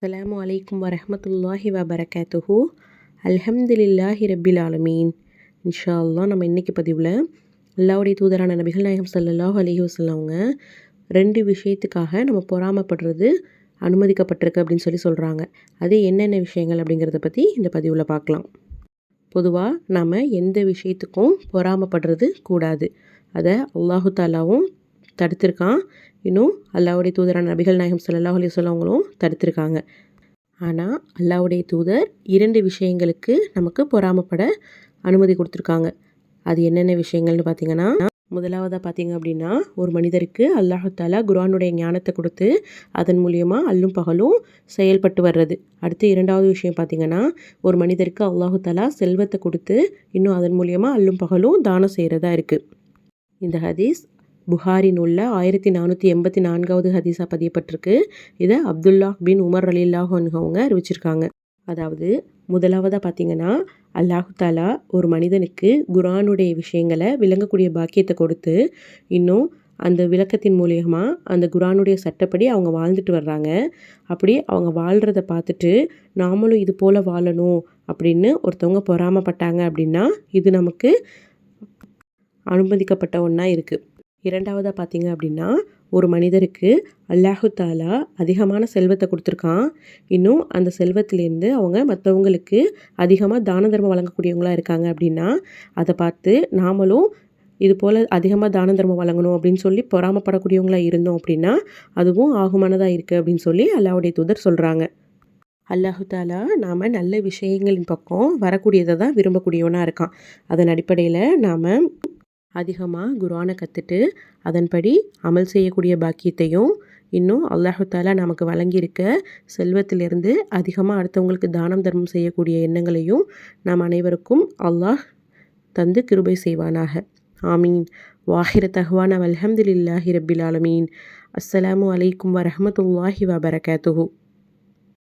அஸ்ஸலாமு அலைக்கும் வரஹ்மத்துல்லாஹி வபரகாத்துஹு. அல்ஹம்துலில்லாஹி ரப்பில் ஆலமீன். இன்ஷா அல்லாஹ் நம்ம இன்னைக்கு பதிவில் அல்லாஹ்வுடைய தூதரான நபிகள் நாயகம் ஸல்லல்லாஹு அலைஹி வஸல்லம் அவங்க 2 விஷயத்துக்காக நம்ம பொறாமைப்படுறது அனுமதிக்கப்பட்டிருக்கு அப்படின்னு சொல்கிறாங்க. அது என்னென்ன விஷயங்கள் அப்படிங்கிறத பற்றி இந்த பதிவில் பார்க்கலாம். பொதுவாக நாம் எந்த விஷயத்துக்கும் பொறாமைப்படுறது கூடாது. அதை அல்லாஹு தாலாவும் தடுத்திருக்கான். இன்னும் அல்லாஹ்வுடைய தூதரான நபிகள் நாயகம் ஸல்லல்லாஹு அலைஹி வஸல்லம் அவங்களும் தடுத்திருக்காங்க. ஆனால் அல்லாஹ்வுடைய தூதர் 2 விஷயங்களுக்கு நமக்கு பொறாமைப்பட அனுமதி கொடுத்துருக்காங்க. அது என்னென்ன விஷயங்கள்னு பார்த்தீங்கன்னா, முதலாவதாக பார்த்தீங்க அப்படின்னா, ஒரு மனிதருக்கு அல்லாஹு தாலா குர்ஆனுடைய ஞானத்தை கொடுத்து அதன் மூலியமாக அல்லும் பகலும் செயல்பட்டு வர்றது. அடுத்து 2வது விஷயம் பார்த்தீங்கன்னா, ஒரு மனிதருக்கு அல்லாஹு தாலா செல்வத்தை கொடுத்து இன்னும் அதன் மூலியமாக அல்லும் பகலும் தானம் செய்கிறதா இருக்குது. இந்த ஹதீஸ் புகாரி நூலில் 1484வது ஹதீஸாக பதியப்பட்டிருக்கு. இதை அப்துல்லாஹ் பின் உமர் ரலியல்லாஹு அன்ஹு அவங்க அறிவிச்சிருக்காங்க. அதாவது முதலாவதாக பார்த்தீங்கன்னா, அல்லாஹு தாலா ஒரு மனிதனுக்கு குர்ஆனுடைய விஷயங்களை விளங்கக்கூடிய பாக்கியத்தை கொடுத்து இன்னும் அந்த விளக்கத்தின் மூலியமாக அந்த குர்ஆனுடைய சட்டப்படி அவங்க வாழ்ந்துட்டு வர்றாங்க. அப்படி அவங்க வாழ்கிறத பார்த்துட்டு நாமளும் இது போல் வாழணும் அப்படின்னு ஒருத்தவங்க பொறாமைப்பட்டாங்க அப்படின்னா இது நமக்கு அனுமதிக்கப்பட்ட ஒன்றா இருக்குது. 2வதாக பார்த்தீங்க அப்படின்னா, ஒரு மனிதருக்கு அல்லாஹு தாலா அதிகமான செல்வத்தை கொடுத்துருக்கான். இன்னும் அந்த செல்வத்திலேருந்து அவங்க மற்றவங்களுக்கு அதிகமாக தான தர்மம் வழங்கக்கூடியவங்களாக இருக்காங்க அப்படின்னா அதை பார்த்து நாமளும் இது போல் அதிகமாக தான தர்மம் வழங்கணும் அப்படின்னு சொல்லி பொறாமைப்படக்கூடியவங்களாக இருந்தோம் அப்படின்னா அதுவும் ஆகுமானதாக இருக்குது அப்படின்னு சொல்லி அல்லாஹ்வுடைய தூதர் சொல்கிறாங்க. அல்லாஹு தாலா நாம் நல்ல விஷயங்களின் பக்கம் வரக்கூடியதை தான் விரும்பக்கூடியவனாக இருக்கான். அதன் அடிப்படையில் நாம் அதிகமாக குர்ஆனை கற்றுட்டு அதன்படி அமல் செய்யக்கூடிய பாக்கியத்தையும் இன்னும் அல்லாஹு தாலா நமக்கு வழங்கியிருக்க செல்வத்திலிருந்து அதிகமாக அடுத்தவங்களுக்கு தானம் தர்மம் செய்யக்கூடிய எண்ணங்களையும் நாம் அனைவருக்கும் அல்லாஹ் தந்து கிருபை செய்வானாக. ஆமீன். வாஹிர தஹ்வானா அல்ஹம்துலில்லாஹி ரப்பில் ஆலமீன். அஸ்ஸலாமு அலைக்கும் வரஹ்மத்துல்லாஹி வபரகாத்துஹு.